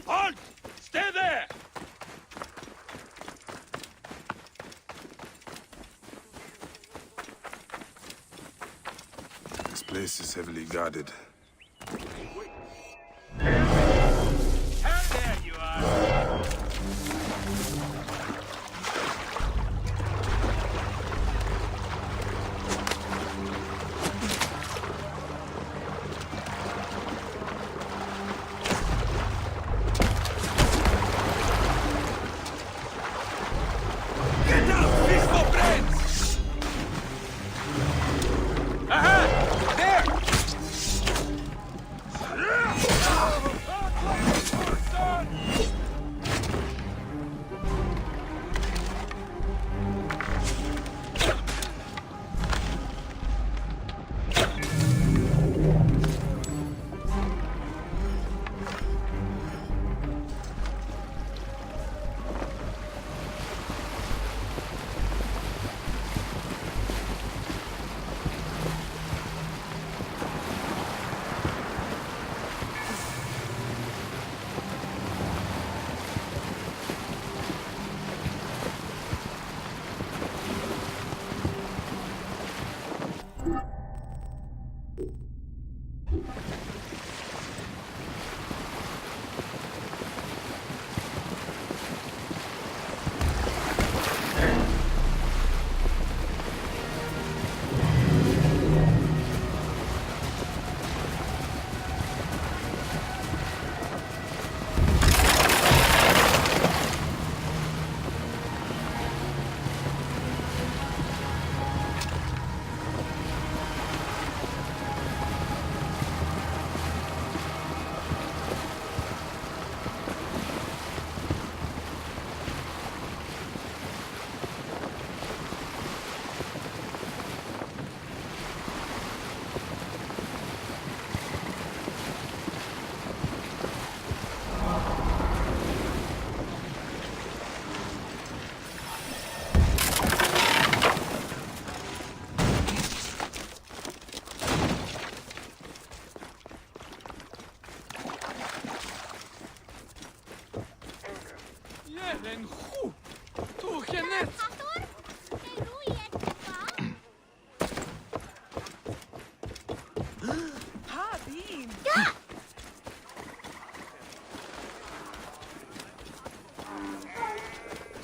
Halt! Stay there! This place is heavily guarded. There you are!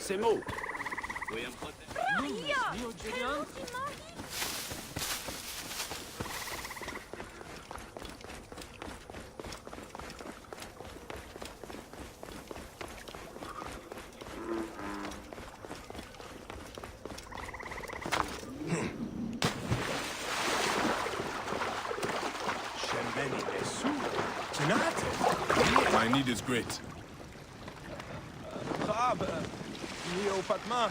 C'est mots. My need is great. Lié au patement.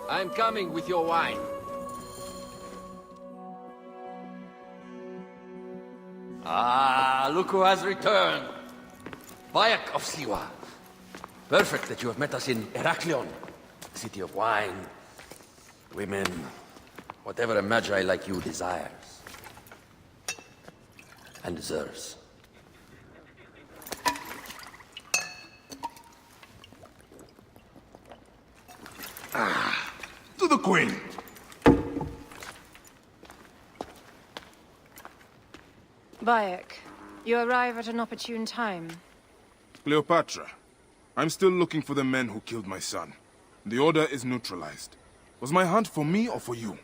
I'm coming with your wine. Ah, look who has returned. Bayek of Siwa. Perfect that you have met us in Heraklion, city of wine, women, whatever a magi like you desires. And deserves. To the Queen! Bayek, you arrive at an opportune time. Cleopatra, I'm still looking for the men who killed my son. The order is neutralized. Was my hunt for me or for you?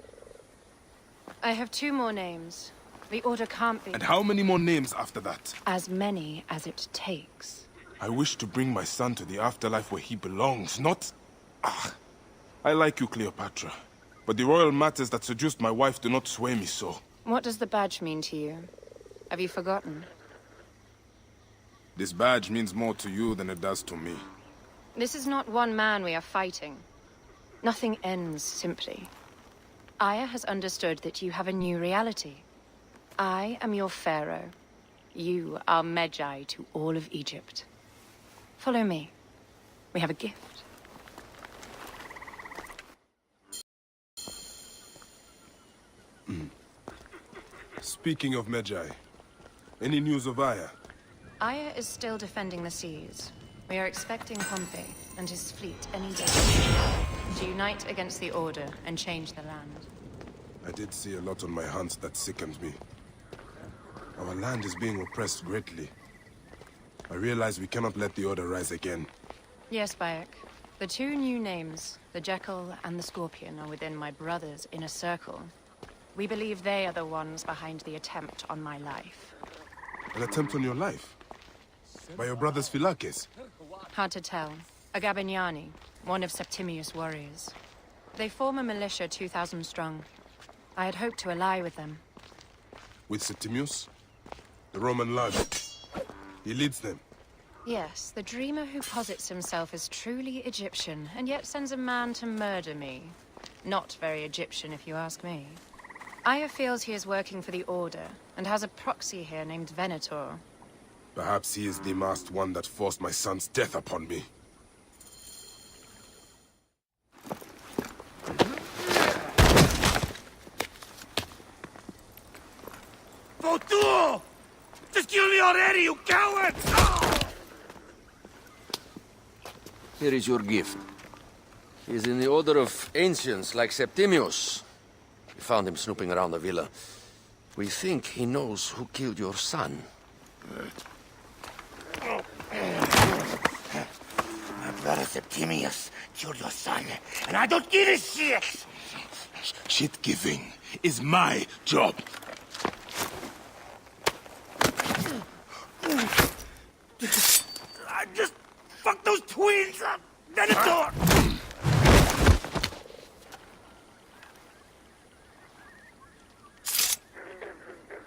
I have 2 more names. The order can't be And how many more names after that? as many as it takes. I wish to bring my son to the afterlife where he belongs, not... Ah, I like you, Cleopatra. But the royal matters that seduced my wife do not sway me so. What does the badge mean to you? Have you forgotten? This badge means more to you than it does to me. This is not one man we are fighting. Nothing ends simply. Aya has understood that you have a new reality. I am your pharaoh. You are Medjay to all of Egypt. Follow me. We have a gift. Speaking of Medjay, any news of Aya? Aya is still defending the seas. We are expecting Pompey and his fleet any day to unite against the Order and change the land. I did see a lot on my hunts that sickened me. Our land is being oppressed greatly. I realize we cannot let the Order rise again. Yes, Bayek. The 2 new names, the Jekyll and the Scorpion, are within my brother's inner circle. We believe they are the ones behind the attempt on my life. An attempt on your life? By your brothers Philakes? Hard to tell. A Gabignani, one of Septimius' warriors. They form a militia 2,000 strong. I had hoped to ally with them. With Septimius? The Roman lord. He leads them. Yes, the dreamer who posits himself as truly Egyptian, and yet sends a man to murder me. Not very Egyptian, if you ask me. Aya feels he is working for the Order, and has a proxy here named Venator. Perhaps he is the masked one that forced my son's death upon me. Votu! Just kill me already, you coward! Here is your gift. He is in the order of ancients like Septimius. We found him snooping around the villa. We think he knows who killed your son. My brother Septimius killed your son, and I don't give a shit! Shit-giving is my job. I just fucked those twins up! Venator!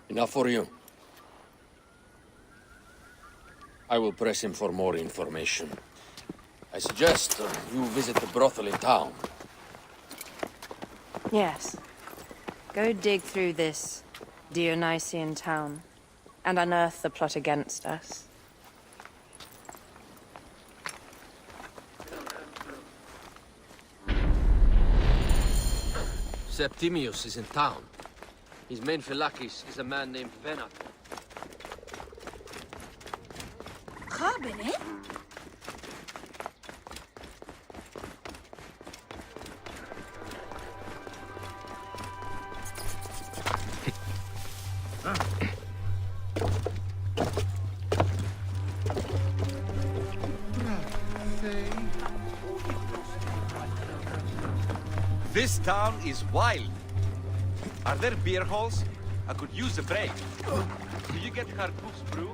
Enough for you. I will press him for more information. I suggest you visit the brothel in town. Yes. Go dig through this Dionysian town, and unearth the plot against us. Septimius is in town. His main Philakes is a man named Venator. This town is wild. Are there beer halls? I could use a break. Do you get Kharkov's brew?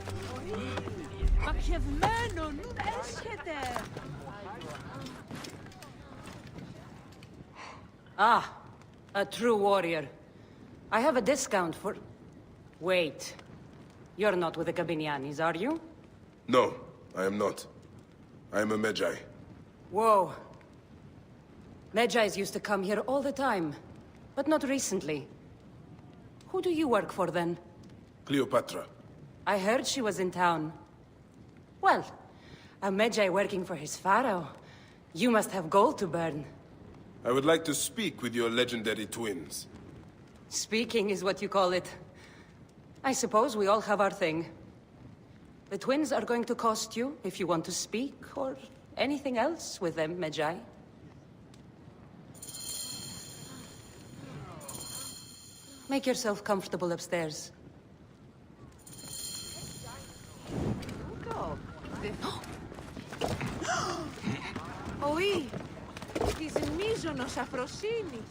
Μαχευμένο, νου έσχεται. Ah, a true warrior. I have a discount for... Wait. You're not with the Gabinianis, are you? No, I am not. I am a Medjay. Whoa. Medjais used to come here all the time, but not recently. Who do you work for, then? Cleopatra. I heard she was in town. Well, a Medjay working for his pharaoh. You must have gold to burn. I would like to speak with your legendary twins. Speaking is what you call it. I suppose we all have our thing. The twins are going to cost you if you want to speak, or anything else with them, Medjay. Make yourself comfortable upstairs. Οή, της μείζωνος αφροσύνης.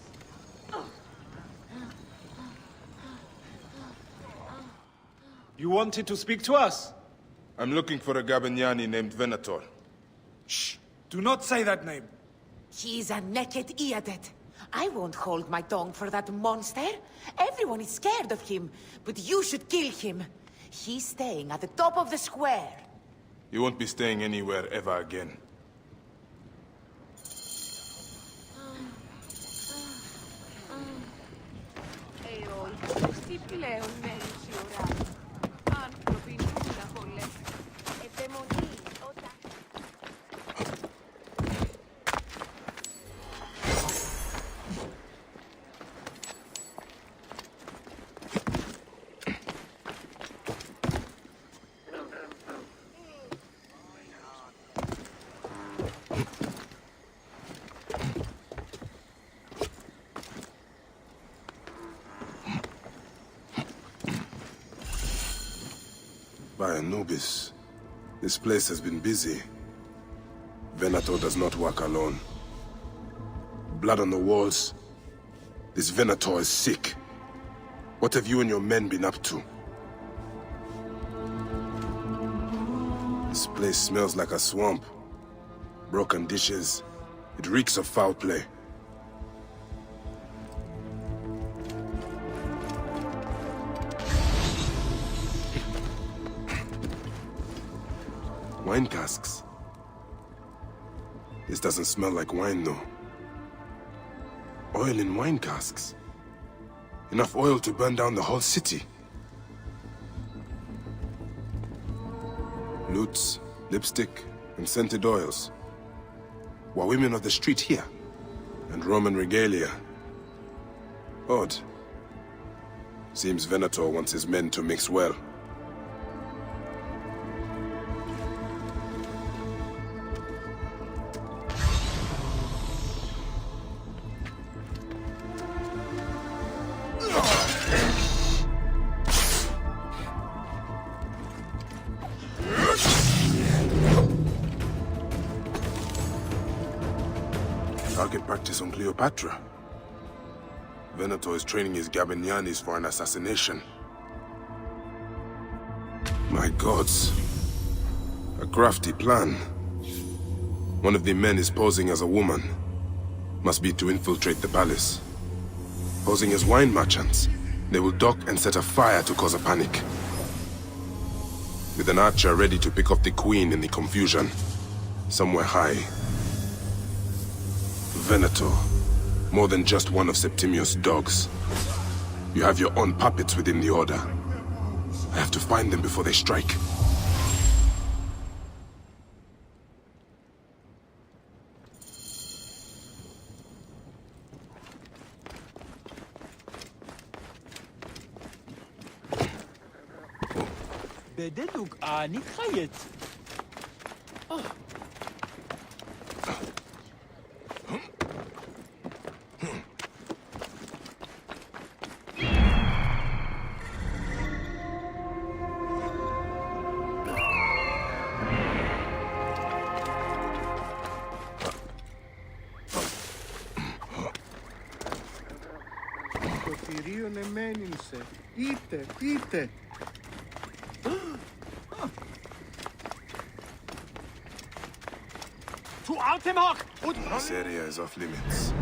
You wanted to speak to us? I'm looking for a Gabiniani named Venator. Shh! Do not say that name. He's a naked Iadet. I won't hold my tongue for that monster. Everyone is scared of him, but you should kill him. He's staying at the top of the square. You won't be staying anywhere ever again. Τι πλέον μένεις η ώρα. Άνθρωποι νου να χολές. Επαιμονή όταν... By Anubis, this place has been busy. Venator does not work alone. Blood on the walls. This Venator is sick. What have you and your men been up to? This place smells like a swamp. Broken dishes. It reeks of foul play. Wine casks. This doesn't smell like wine, though. Oil in wine casks. Enough oil to burn down the whole city. Lutes, lipstick, and scented oils. Were women of the street here? And Roman regalia. Odd. Seems Venator wants his men to mix well. Target practice on Cleopatra. Venator is training his Gabinianis for an assassination. My gods. A crafty plan. One of the men is posing as a woman. Must be to infiltrate the palace. Posing as wine merchants, they will dock and set a fire to cause a panic. With an archer ready to pick off the queen in the confusion. Somewhere high. Venator. More than just one of Septimius' dogs. You have your own puppets within the Order. I have to find them before they strike. بدلوك آني خيط. θηρίων εμένυνσε. Είτε. Zu Atemhoch! Und This area is off limits.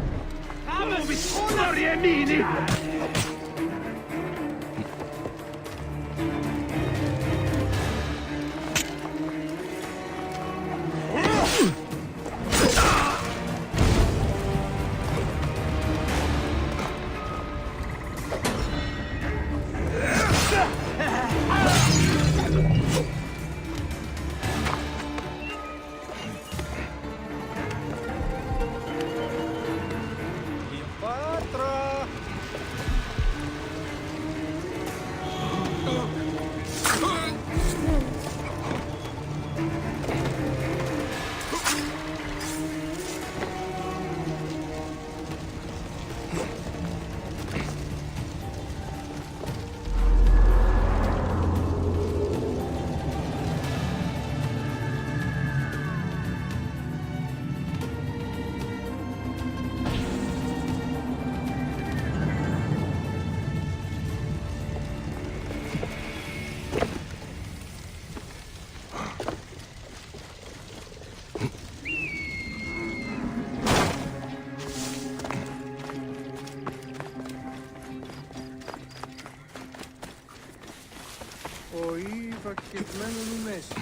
Ο Ήβα κεκμένον έσχεται.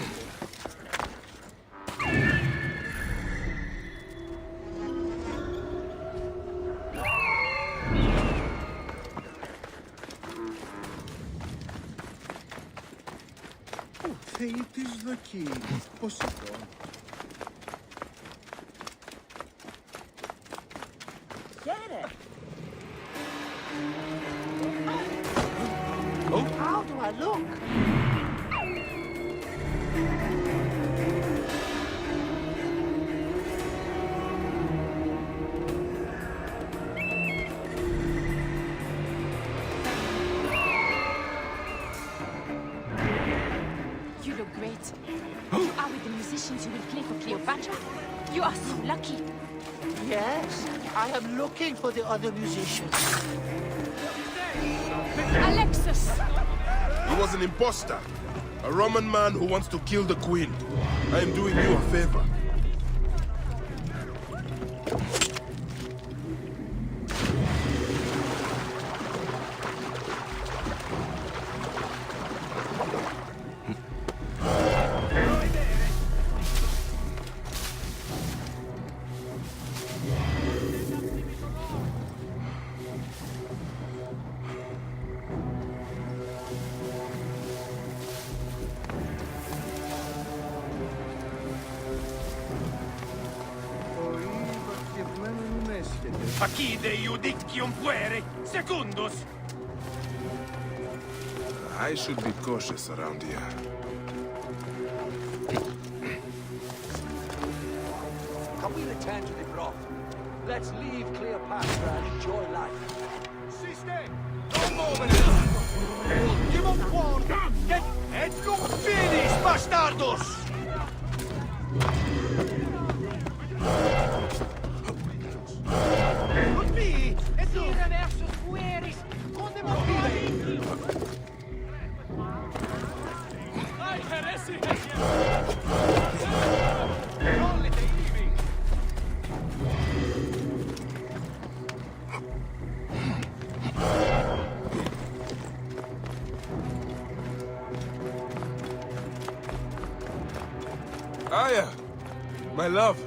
Θεοί της δοκί, πώς εδώ. How do I look? You look great. You are with the musicians who will play for Cleopatra. You are so lucky. Yes, I am looking for the other musicians. Alexis! He was an imposter. A Roman man who wants to kill the queen. I am doing you a favor. Facide iudicium puere, secundus! I should be cautious around here. Can we return to the broth? Let's leave Cleopatra and enjoy life. Sister! Non muovere! Ultimo quarto! Et cum finis, bastardos! Aya! My love!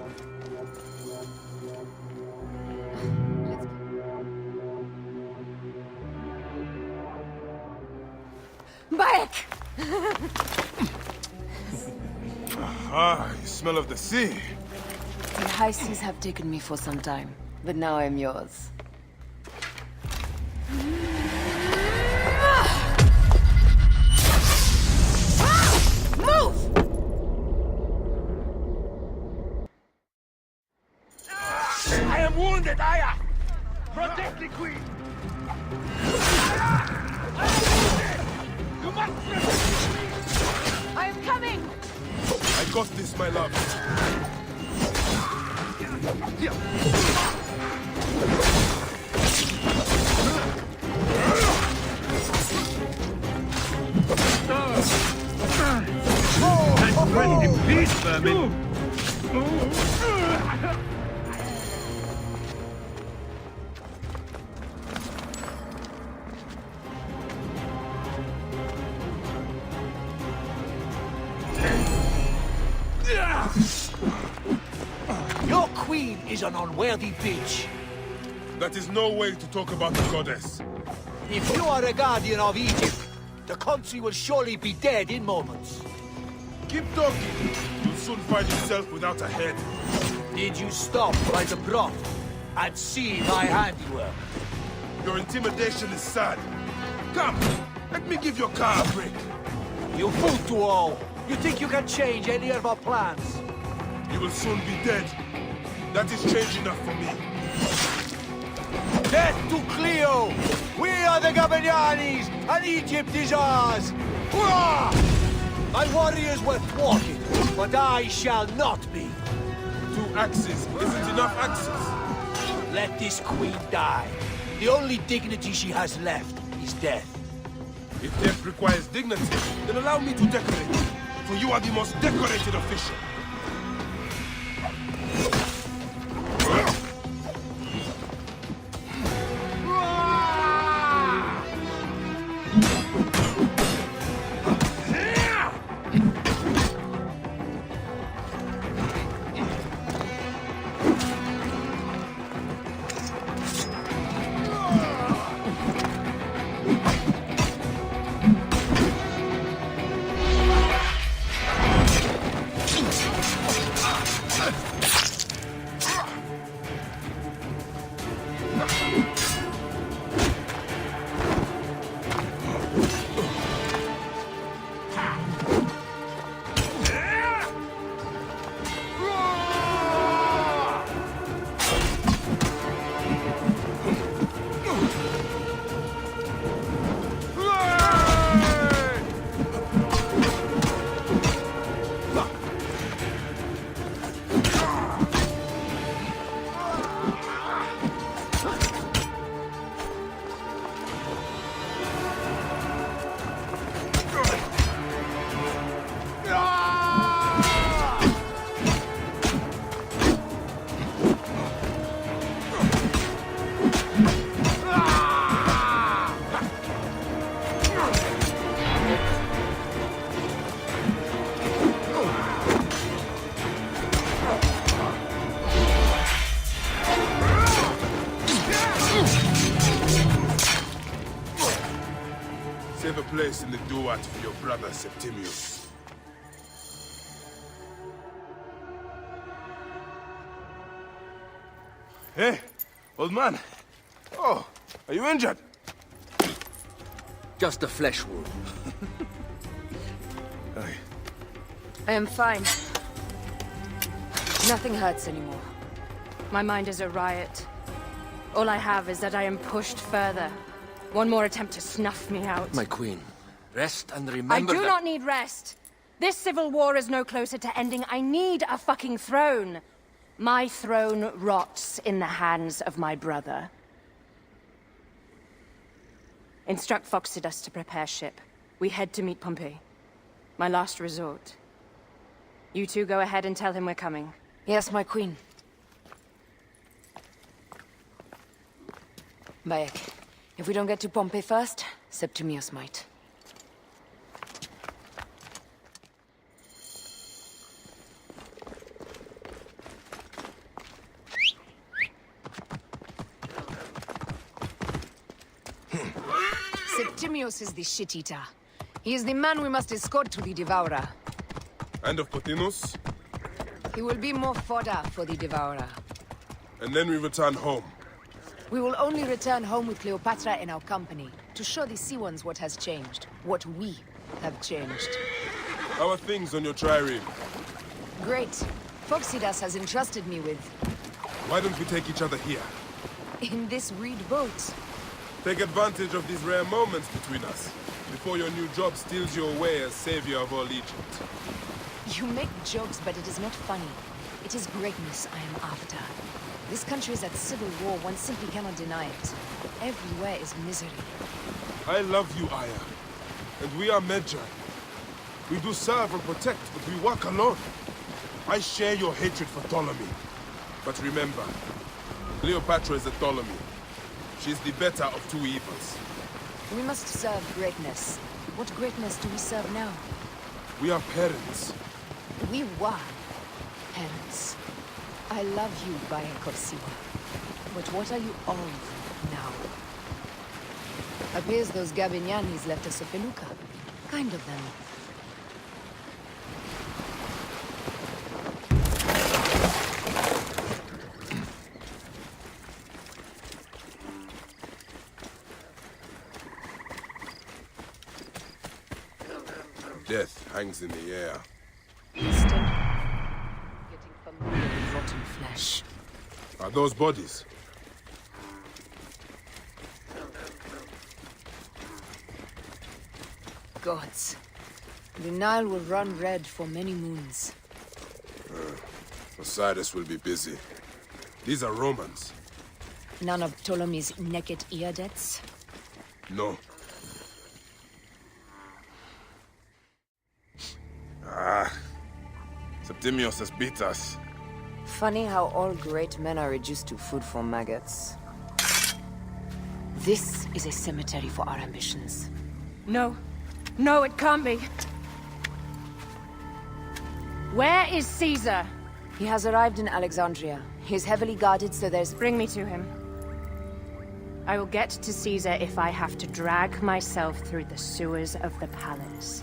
Back! Ah, you smell of the sea. The high seas have taken me for some time, but now I'm yours. Move! I am wounded, Aya! Protect the queen! You must protect me! I am coming! I got this, my love. coming. Your queen is an unworthy bitch. That is no way to talk about the goddess. If you are a guardian of Egypt, the country will surely be dead in moments. Keep talking. You'll soon find yourself without a head. Did you stop by the broth and see my handiwork? Your intimidation is sad. Come, let me give your car a break. You fool to all. You think you can change any of our plans? You will soon be dead. That is change enough for me. Death to Cleo! We are the Gabanianis, and Egypt is ours! Hurrah! My warriors were thwarted, but I shall not be. 2 axes isn't enough axes. Let this queen die. The only dignity she has left is death. If death requires dignity, then allow me to decorate. For you are the most decorated official. Save a place in the duat for your brother Septimius. Hey, old man. Oh, are you injured? Just a flesh wound. I am fine. Nothing hurts anymore. My mind is a riot. All I have is that I am pushed further. One more attempt to snuff me out. My queen, rest and remember I do that... not need rest. This civil war is no closer to ending. I need a fucking throne. My throne rots in the hands of my brother. Instruct Foxidas to prepare ship. We head to meet Pompey. My last resort. You two go ahead and tell him we're coming. Yes, my queen. Bayek, if we don't get to Pompey first, Septimius might. Septimius is the shit-eater. He is the man we must escort to the Devourer. And of Pothinus? He will be more fodder for the Devourer. And then we return home. We will only return home with Cleopatra in our company, to show the Sea Ones what has changed, what we have changed. How are things on your trireme? Great. Foxidas has entrusted me with... Why don't we take each other here? in this reed boat. Take advantage of these rare moments between us, before your new job steals you away as savior of all Egypt. You make jokes, but it is not funny. It is greatness I am after. This country is at civil war, one simply cannot deny it. Everywhere is misery. I love you, Aya. And we are Medjay. We do serve and protect, but we work alone. I share your hatred for Ptolemy. But remember, Cleopatra is a Ptolemy. She's the better of two evils. We must serve greatness. What greatness do we serve now? We are parents. We were parents. I love you, Bayek of Siwa. But what are you of now? Appears those Gabinianis left us a felucca. Kind of them. Death hangs in the air. Still getting familiar with rotten flesh. Are those bodies? Gods. The Nile will run red for many moons. Osiris will be busy. These are Romans. None of Ptolemy's naked Iadets? No. Septimius has beat us. Funny how all great men are reduced to food for maggots. This is a cemetery for our ambitions. No. No, it can't be. Where is Caesar? He has arrived in Alexandria. He is heavily guarded, so there's... Bring me to him. I will get to Caesar if I have to drag myself through the sewers of the palace.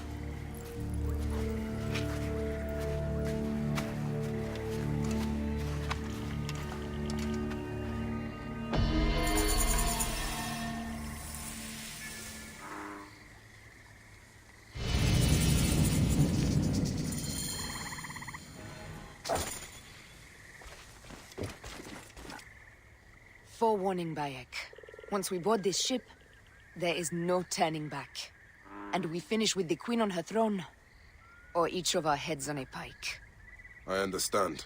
Forewarning, Bayek. Once we board this ship, there is no turning back. And we finish with the Queen on her throne, or each of our heads on a pike. I understand.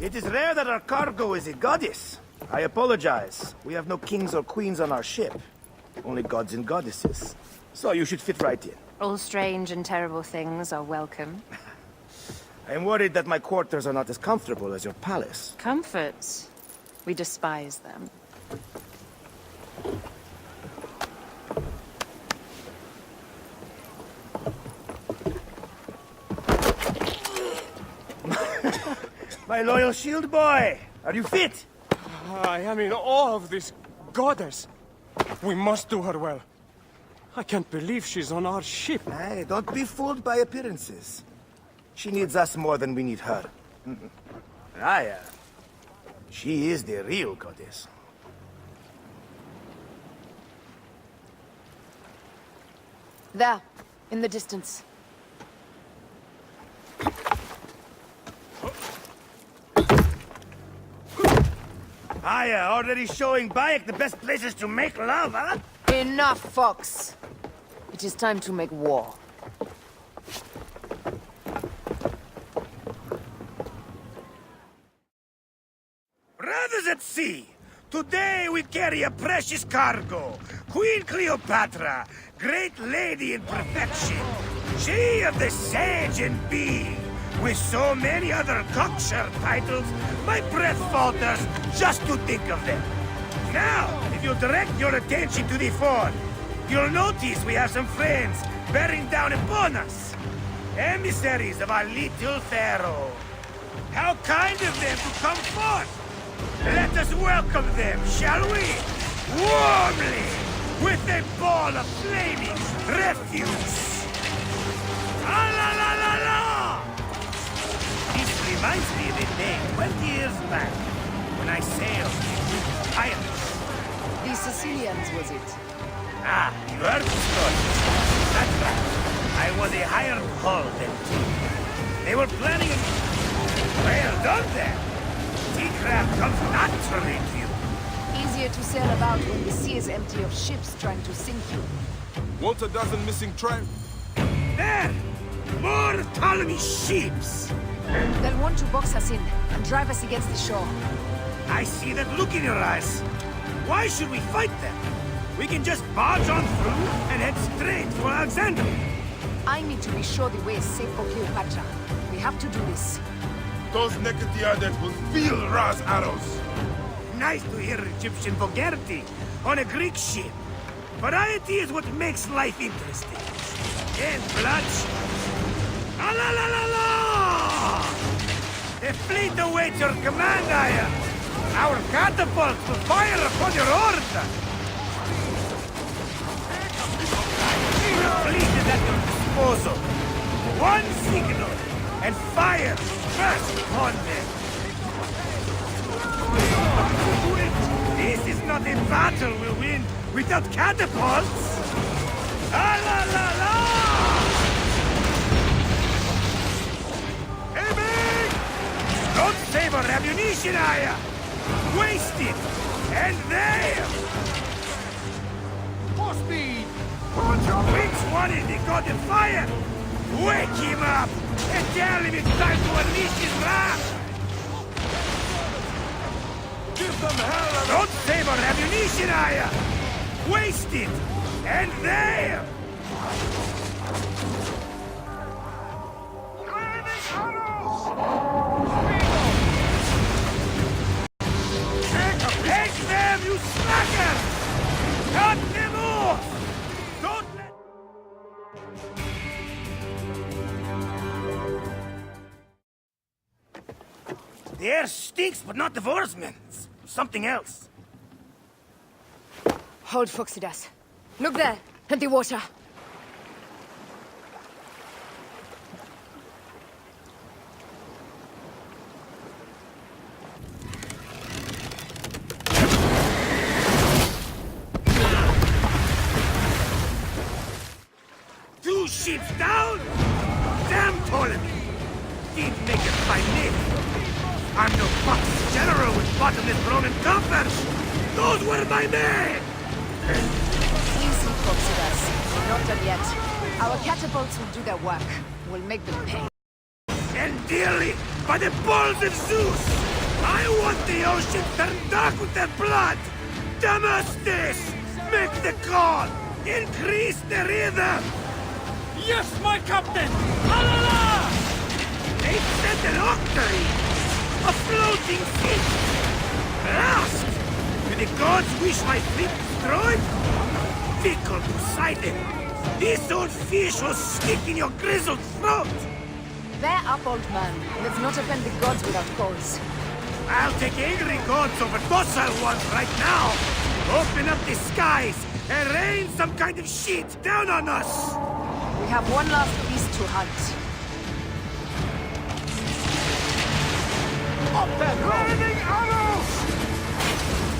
It is rare that our cargo is a goddess. I apologize. We have no kings or queens on our ship. Only gods and goddesses. So you should fit right in. All strange and terrible things are welcome. I am worried that my quarters are not as comfortable as your palace. Comforts. We despise them. My loyal shield boy! Are you fit? I am in awe of this goddess. We must do her well. I can't believe she's on our ship. Hey, don't be fooled by appearances. She needs us more than we need her. Raya. She is the real goddess. There, in the distance. Aya, already showing Bayek the best places to make love, huh? Enough, Fox. It is time to make war. Brothers at sea, today we carry a precious cargo. Queen Cleopatra, great lady in perfection. She of the sage and bee. With so many other cocksure titles, my breath falters just to think of them. Now, if you'll direct your attention to the fort, you'll notice we have some friends bearing down upon us. Emissaries of our little pharaoh. How kind of them to come forth! Let us welcome them, shall we? Warmly, with a ball of flaming refuse. Ah la la la la! This reminds me of a day 20 years back when I sailed with pirates. The Sicilians, was it? Ah, you heard the story. That's right. I was a hired hull then too. They were planning a... Well done then. Seacraft comes naturally to you. Easier to sail about when the sea is empty of ships trying to sink you. Want a dozen missing tramp? There! More Ptolemy ships! They'll want to box us in and drive us against the shore. I see that look in your eyes. Why should we fight them? We can just barge on through and head straight for Alexandria. I need to be sure the way is safe for Cleopatra. We have to do this. Those naked will feel Ra's arrows. Nice to hear Egyptian vulgarity on a Greek ship. Variety is what makes life interesting. And bloodshed. Ah la la la la! The fleet awaits your command, Aya. Our catapults will fire upon your order. The fleet is at your disposal. One signal, and fire first upon them. This is not a battle we'll win without catapults. Ah la la la! Aiming! Don't save our ammunition, Aya! Waste it! And there! More speed! Which one is the god of fire? Wake him up! And tell him it's time to unleash his wrath! Give them hell! Don't save our ammunition, Aya! Waste it! And there! Take them, you slacker! Cut them off! Don't let... The air stinks, but not the oarsmen. Something else. Hold Phoxidas. Look there, at the water. Two ships down? Damn Ptolemy! Didn't make it by me. I'm no fox general with bottomless Roman coffers! Those were my men! Easy, Phoxidas. We're not done yet. Our catapults will do their work. We'll make them pay. And dearly, by the balls of Zeus! I want the ocean turned dark with their blood! Damastes! Make the call! Increase the rhythm! Yes, my captain! Alala! They sent an octary! A floating ship! Blast! Do the gods wish my fleet destroyed? Fickle Poseidon! This old fish will stick in your grizzled throat! Bear up, old man. Let's not offend the gods without cause. I'll take angry gods over docile ones right now! Open up the skies and rain some kind of shit down on us! We have one last beast to hunt. Up there, raining arrows!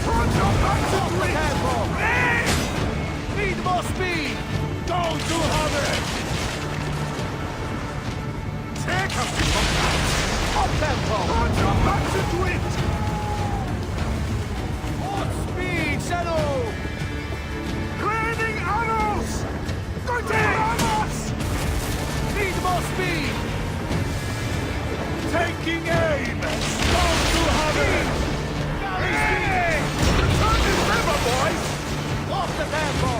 Put your backs up the tempo! Need more speed! Don't do hurry! Take up the up tempo! Put your backs into it! More speed, Zeno! Raining arrows! Going to ram us! Need more speed! Taking aim! Don't do hurry! Hey! Return to the river, boys! Off the tempo!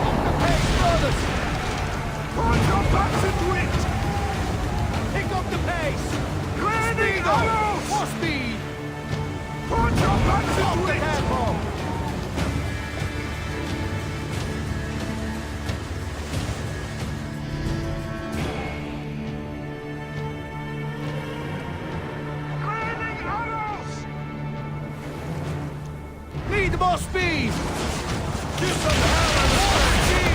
Up the pace, brothers! Put your backs into it! Pick up the pace! Raining arrows! More speed! Put your backs into it! Tempo! More speed! Give some hell and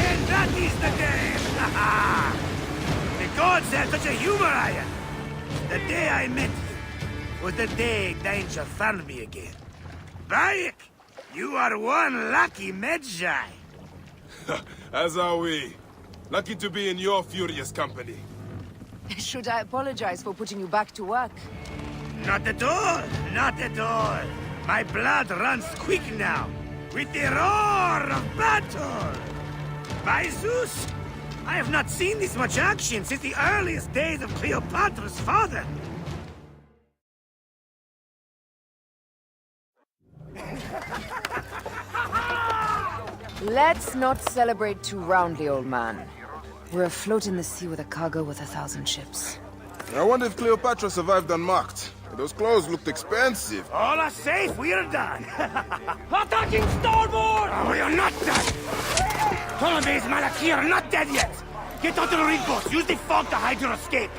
And that is the game! The gods have such a humor, Aya. The day I met you was the day danger found me again. Bayek, you are one lucky Medjay. As are we. Lucky to be in your furious company. Should I apologize for putting you back to work? Not at all, not at all. My blood runs quick now, with the roar of battle. By Zeus, I have not seen this much action since the earliest days of Cleopatra's father. Let's not celebrate too roundly, old man. We're afloat in the sea with a cargo worth 1,000 ships. I wonder if Cleopatra survived unmarked. Those clothes looked expensive. All are safe, we're done. Attacking starboard! Oh, we are not done. Ptolemy's Malaki are not dead yet. Get onto the reinforce. Use the fog to hide your escape.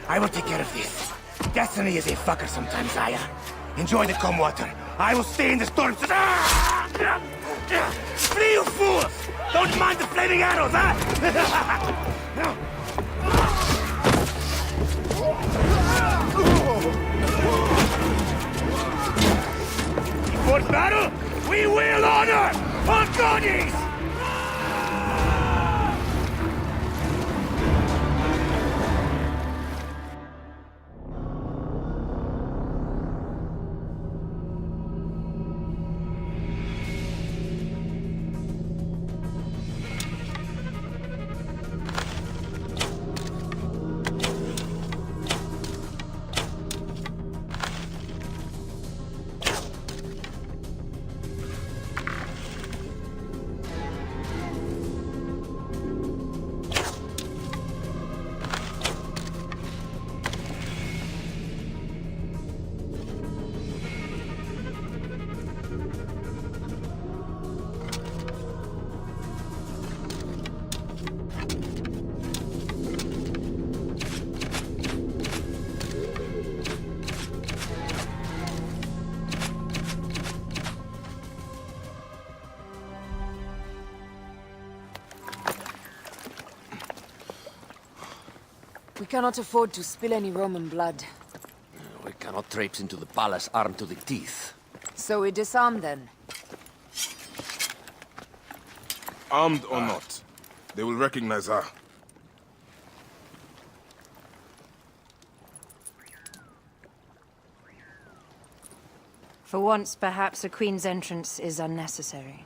I will take care of this. Destiny is a fucker sometimes, Aya. Enjoy the calm water. I will stay in the storm. Flee, you fools! Don't mind the flaming arrows, huh? Before battle, we will honor our goddess! We cannot afford to spill any Roman blood. We cannot traipse into the palace armed to the teeth. So we disarm then. Armed or not, they will recognize her. For once, perhaps a queen's entrance is unnecessary.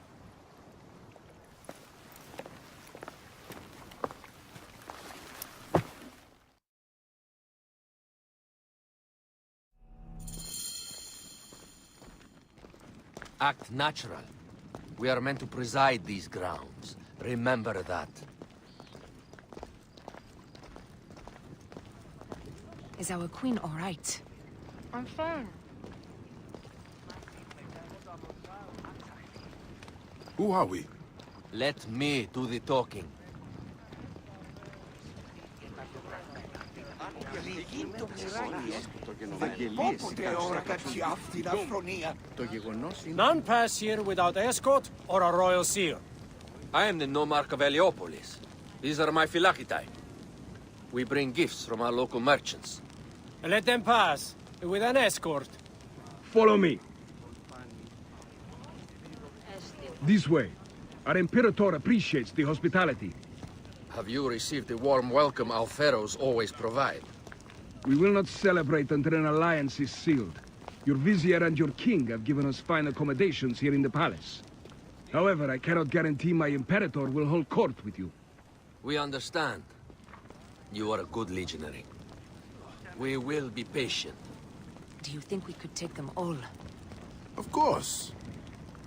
Act natural. We are meant to preside these grounds. Remember that. Is our queen all right? I'm fine. Who are we? Let me do the talking. None pass here without escort or a royal seal. I am the nomarch of Heliopolis. These are my phylakitae. We bring gifts from our local merchants. Let them pass, with an escort. Follow me. This way. Our Imperator appreciates the hospitality. Have you received the warm welcome our pharaohs always provide? We will not celebrate until an alliance is sealed. Your vizier and your king have given us fine accommodations here in the palace. However, I cannot guarantee my Imperator will hold court with you. We understand. You are a good legionary. We will be patient. Do you think we could take them all? Of course.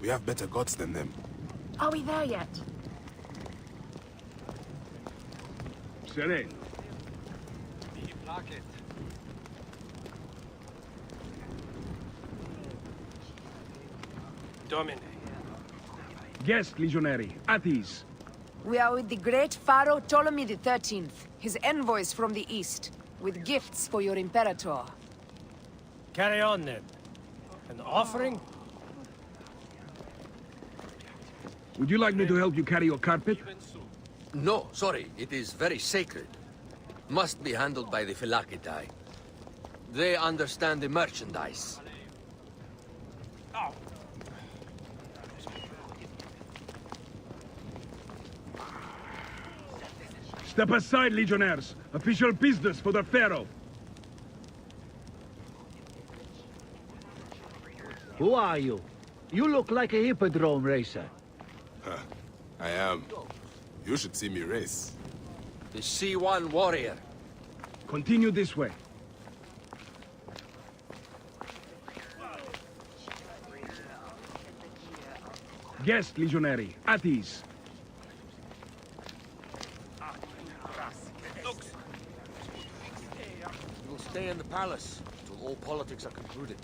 We have better gods than them. Are we there yet? Serene. Domine. Guest, legionary. At ease. We are with the great Pharaoh Ptolemy XIII, his envoys from the east, with gifts for your Imperator. Carry on then. An offering? Would you like me to help you carry your carpet? No, sorry. It is very sacred. Must be handled by the Phylakitai. They understand the merchandise. Step aside, Legionnaires. Official business for the Pharaoh. Who are you? You look like a hippodrome racer. Huh. I am. You should see me race. The C1 warrior. Continue this way. Guest, Legionary. At ease. You will stay in the palace until all politics are concluded.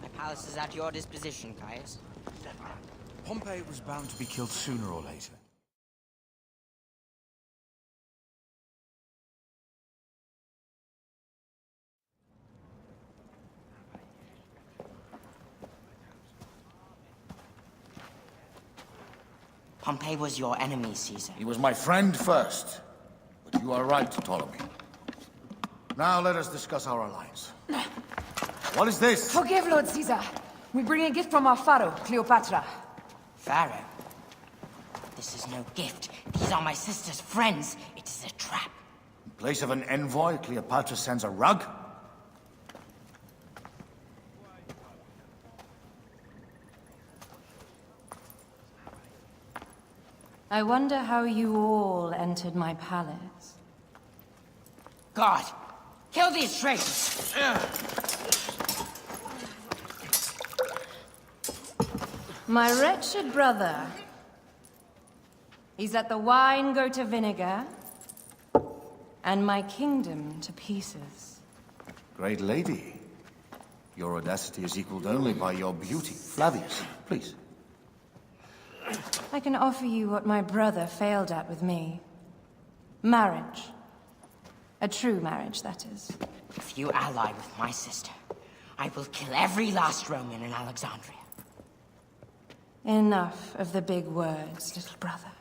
My palace is at your disposition, Caius. Pompey was bound to be killed sooner or later. Pompey was your enemy, Caesar. He was my friend first, but you are right, Ptolemy. Now let us discuss our alliance. What is this? Forgive, Lord Caesar. We bring a gift from our pharaoh, Cleopatra. Pharaoh? This is no gift. These are my sister's friends. It is a trap. In place of an envoy, Cleopatra sends a rug? I wonder how you all entered my palace. God! Kill these traitors! My wretched brother. He's let the wine go to vinegar, and my kingdom to pieces. Great lady. Your audacity is equaled only by your beauty. Flavius, please. I can offer you what my brother failed at with me. Marriage. A true marriage, that is. If you ally with my sister, I will kill every last Roman in Alexandria. Enough of the big words, little brother.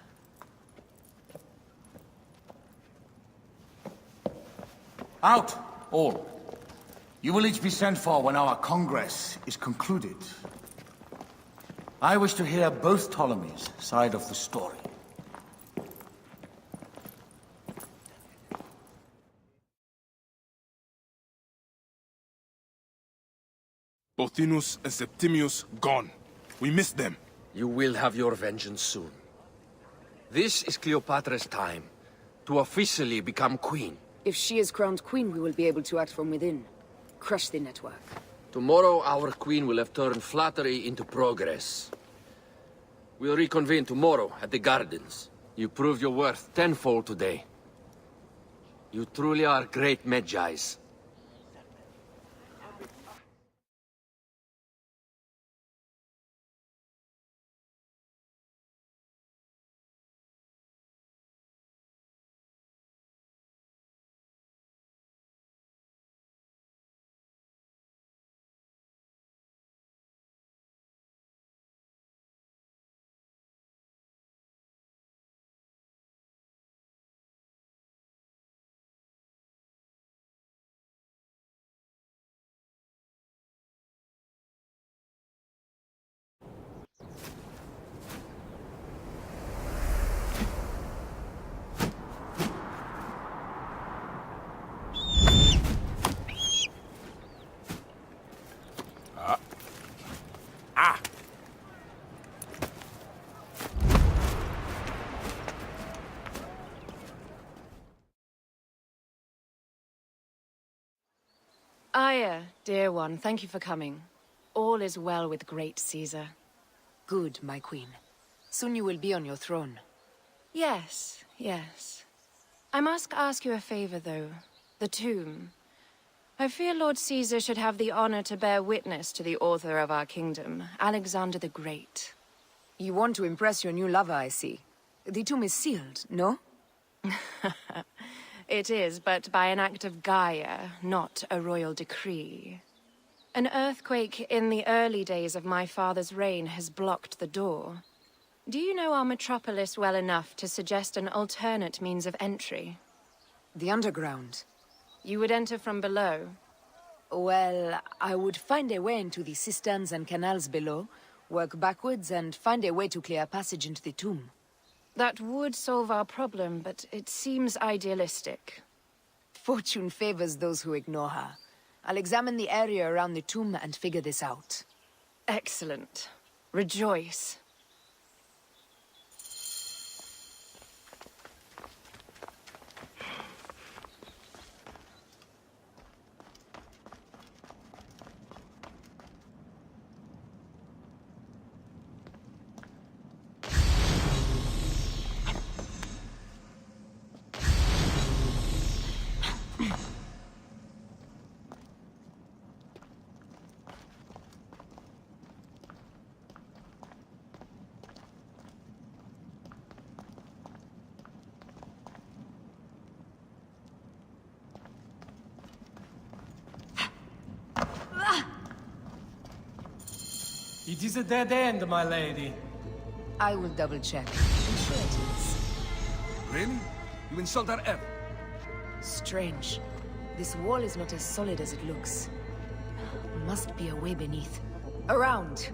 Out, all. You will each be sent for when our congress is concluded. I wish to hear both Ptolemies' side of the story. Pothinus and Septimius gone. We missed them. You will have your vengeance soon. This is Cleopatra's time to officially become queen. If she is crowned queen, we will be able to act from within. Crush the network. Tomorrow, our queen will have turned flattery into progress. We'll reconvene tomorrow at the gardens. You proved your worth tenfold today. You truly are great Magi's. Aya, dear one, thank you for coming. All is well with great Caesar. Good, my queen. Soon you will be on your throne. Yes, yes. I must ask you a favor, though. The tomb. I fear Lord Caesar should have the honor to bear witness to the author of our kingdom, Alexander the Great. You want to impress your new lover, I see. The tomb is sealed, no? It is, but by an act of Gaia, not a royal decree. An earthquake in the early days of my father's reign has blocked the door. Do you know our metropolis well enough to suggest an alternate means of entry? The underground. You would enter from below? Well, I would find a way into the cisterns and canals below, work backwards, and find a way to clear a passage into the tomb. That would solve our problem, but it seems idealistic. Fortune favors those who ignore her. I'll examine the area around the tomb and figure this out. Excellent. Rejoice. It is a dead end, my lady. I will double-check. I'm sure it is. Really? You insult our air? Strange. This wall is not as solid as it looks. Must be a way beneath. Around!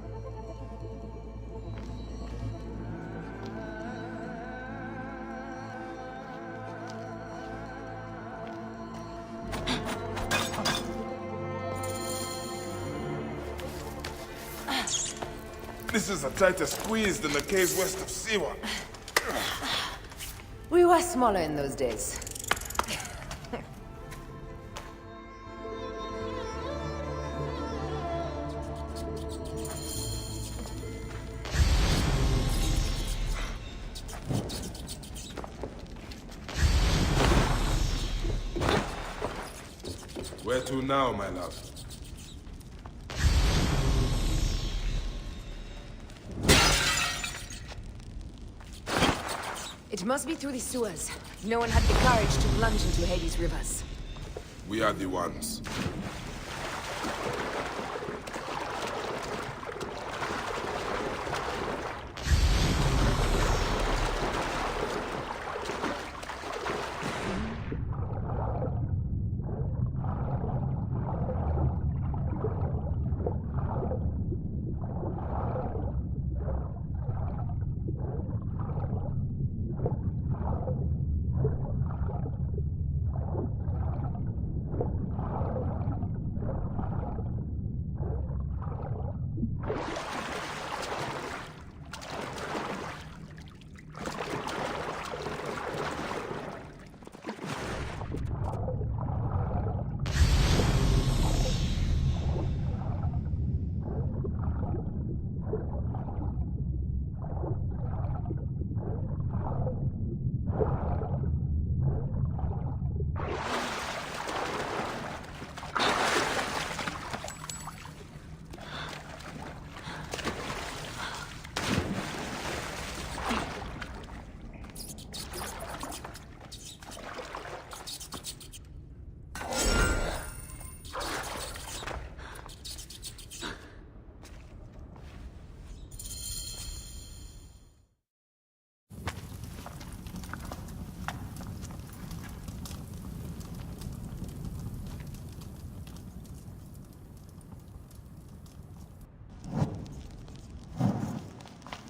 This is a tighter squeeze than the caves west of Siwa. We were smaller in those days. Where to now, my love? It must be through the sewers. No one had the courage to plunge into Hades' rivers. We are the ones.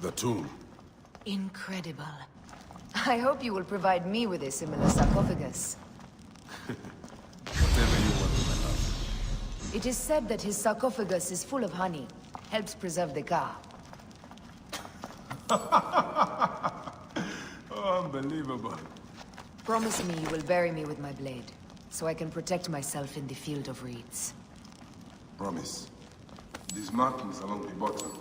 The tomb. Incredible. I hope you will provide me with a similar sarcophagus. Whatever you want, my love. It is said that his sarcophagus is full of honey. Helps preserve the car. Oh, unbelievable. Promise me you will bury me with my blade, so I can protect myself in the field of reeds. Promise. These markings along the bottom.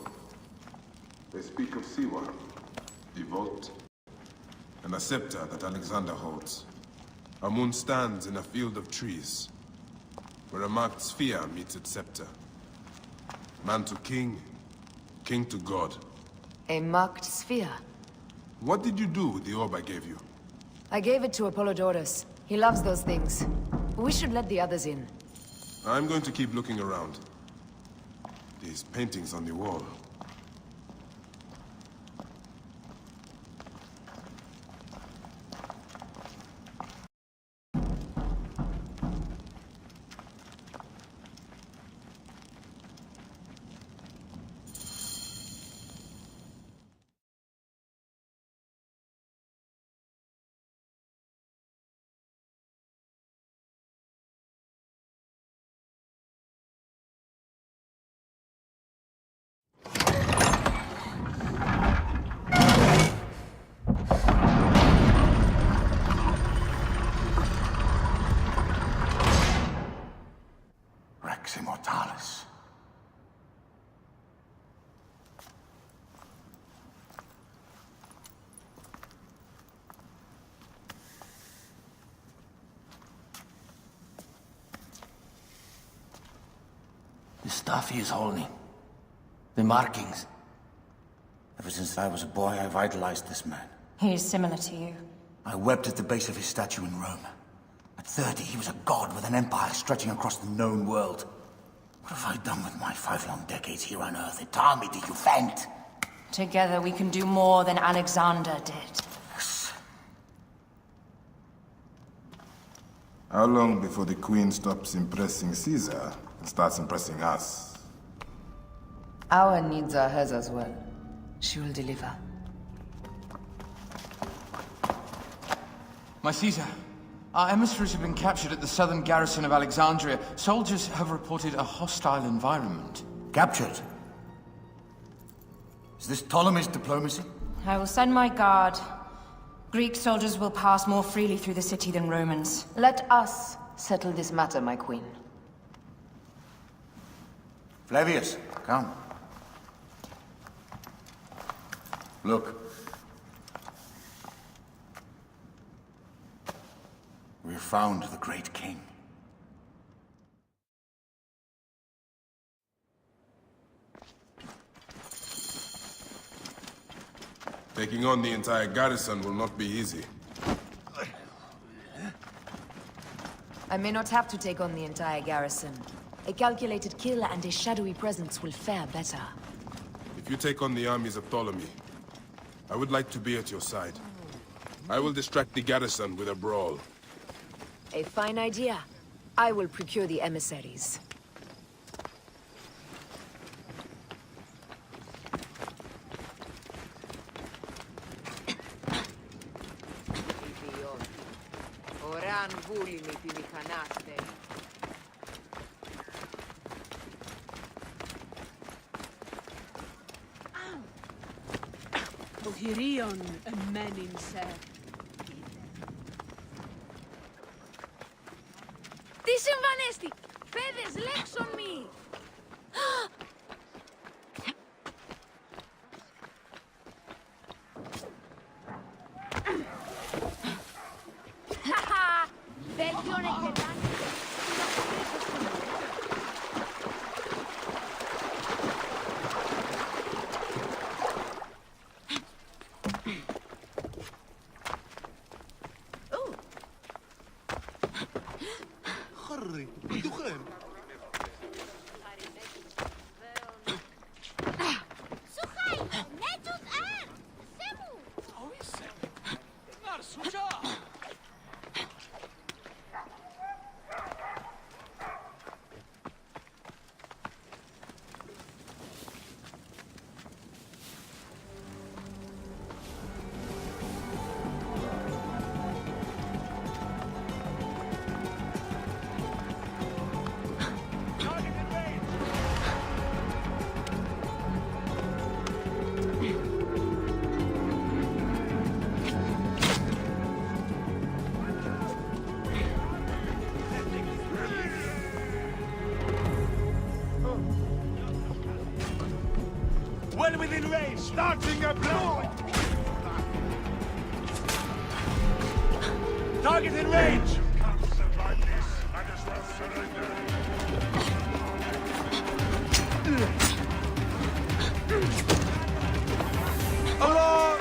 They speak of Siwa, the vault, and a scepter that Alexander holds. A moon stands in a field of trees, where a marked sphere meets its scepter. Man to king, king to god. A marked sphere? What did you do with the orb I gave you? I gave it to Apollodorus. He loves those things. We should let the others in. I'm going to keep looking around. These paintings on the wall. stuff he is holding. The markings. Ever since I was a boy, I've idolized this man. He is similar to you. I wept at the base of his statue in Rome. At 30, he was a god with an empire stretching across the known world. What have I done with my 5 long decades here on Earth? It taught me to defend. Together we can do more than Alexander did. How long before the Queen stops impressing Caesar and starts impressing us? Our needs are hers as well. She will deliver. My Caesar, our emissaries have been captured at the southern garrison of Alexandria. Soldiers have reported a hostile environment. Captured? Is this Ptolemy's diplomacy? I will send my guard. Greek soldiers will pass more freely through the city than Romans. Let us settle this matter, my queen. Flavius, come. Look. We've found the great king. Taking on the entire garrison will not be easy. I may not have to take on the entire garrison. A calculated kill and a shadowy presence will fare better. If you take on the armies of Ptolemy, I would like to be at your side. I will distract the garrison with a brawl. A fine idea. I will procure the emissaries. Το χειρίον εμένην σε. Τι συμβανέστη! Φέδες λέξον μη! Βέλγιον εκελάνει! Well within range, starting a blow! Target in range! You can't survive this. Might as well surrender. Allah!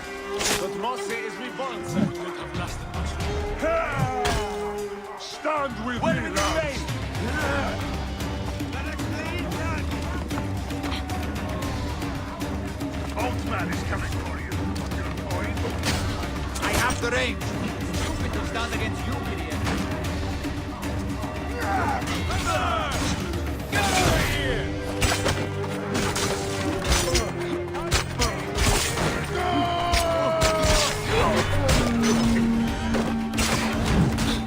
But Mosse is reborn, sir. Could have lasted much longer. Stand with me, lads! Oldman is coming for you. Your point? I have the range. Stupid to stand against you, Gideon. Get over here!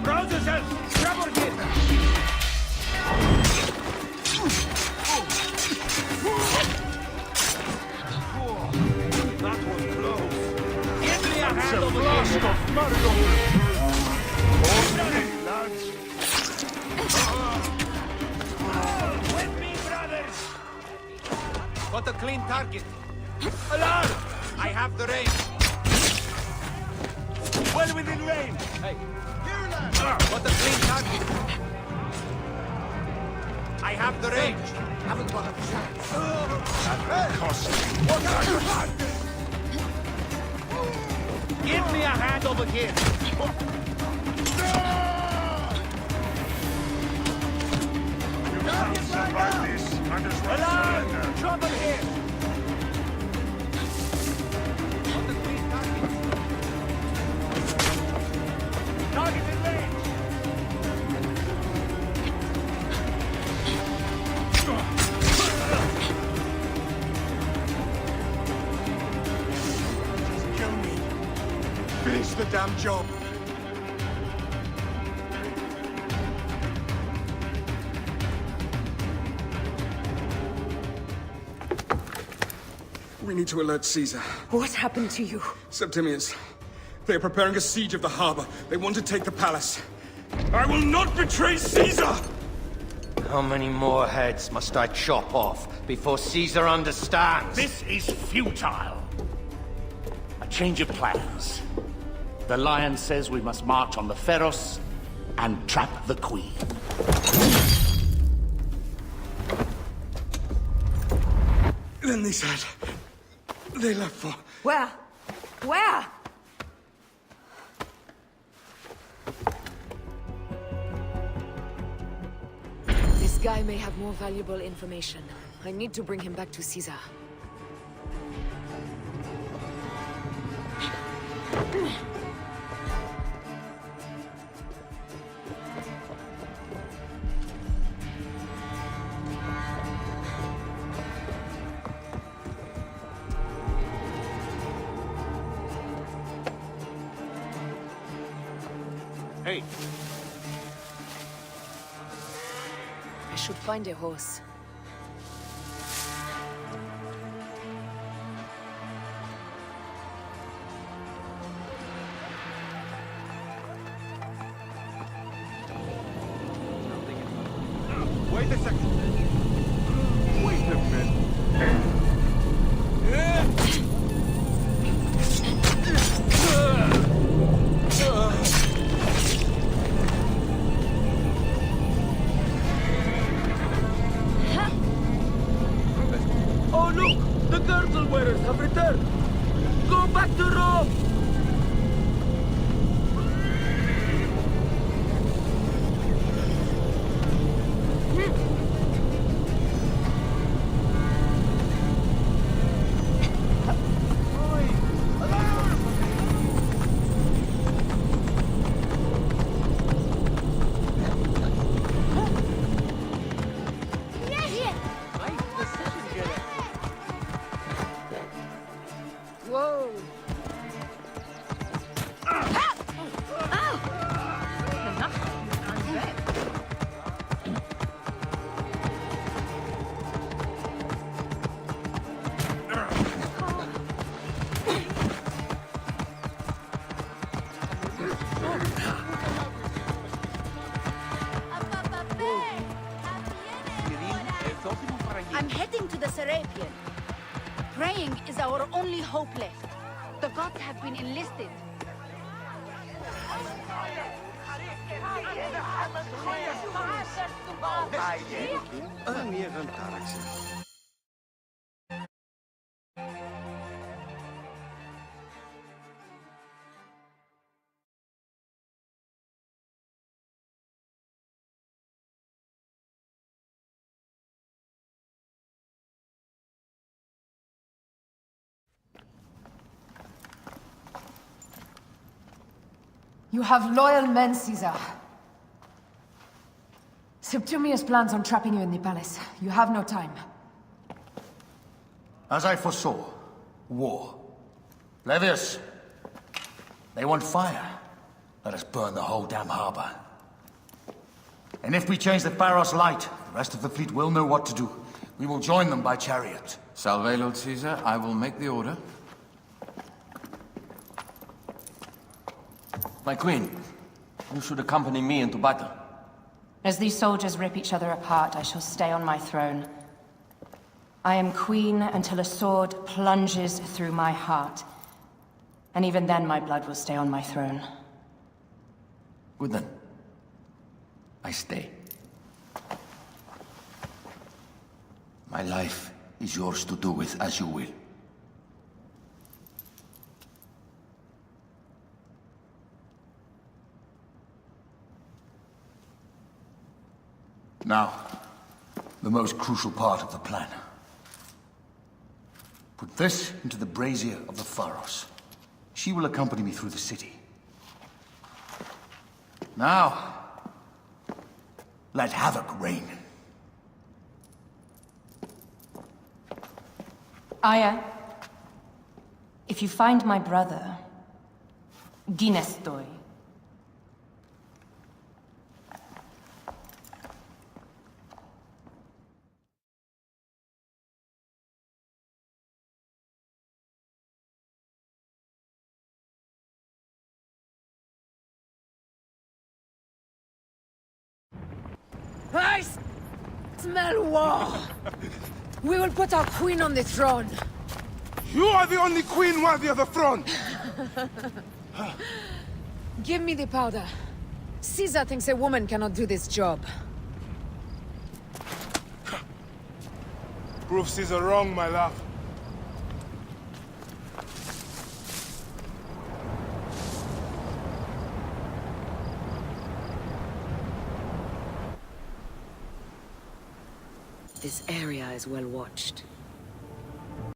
Rouse yourself! Grab her kid! That was close. Get me a hand of the flask of Mario! Okay, lads. With me, brothers! Got a clean target. Alarm! I have the range. Well within range! Hey. Got a clean target. I have the range. Haven't got a chance. Give me a hand over here. You can't survive this. Might as well surrender. Trouble here. Target in range. Just kill me. Finish the damn job. We need to alert Caesar. What happened to you? Septimius. They are preparing a siege of the harbor. They want to take the palace. I will not betray Caesar! How many more heads must I chop off before Caesar understands? This is futile. A change of plans. The Lion says we must march on the Pharos and trap the Queen. Then they said... They left for... Where? Where? This guy may have more valuable information. I need to bring him back to Caesar. Hey. I should find a horse. Wait a second. Wait a minute. Oh, look! The girdle wearers have returned! Go back to Rome! Whoa! I'm heading to the Serapion. Praying is our only hope left. The gods have been enlisted. You have loyal men, Caesar. Septimius plans on trapping you in the palace. You have no time. As I foresaw, war. Levius, they want fire. Let us burn the whole damn harbor. And if we change the Pharos light, the rest of the fleet will know what to do. We will join them by chariot. Salve, Lord Caesar. I will make the order. My queen, you should accompany me into battle. As these soldiers rip each other apart, I shall stay on my throne. I am queen until a sword plunges through my heart. And even then, my blood will stay on my throne. Good then. I stay. My life is yours to do with as you will. Now, the most crucial part of the plan. Put this into the brazier of the Pharos. She will accompany me through the city. Now, let havoc reign. Aya, if you find my brother, Dinestoy. I smell war. We will put our queen on the throne. You are the only queen worthy of the throne! Give me the powder. Caesar thinks a woman cannot do this job. Prove Caesar wrong, my love. This area is well watched.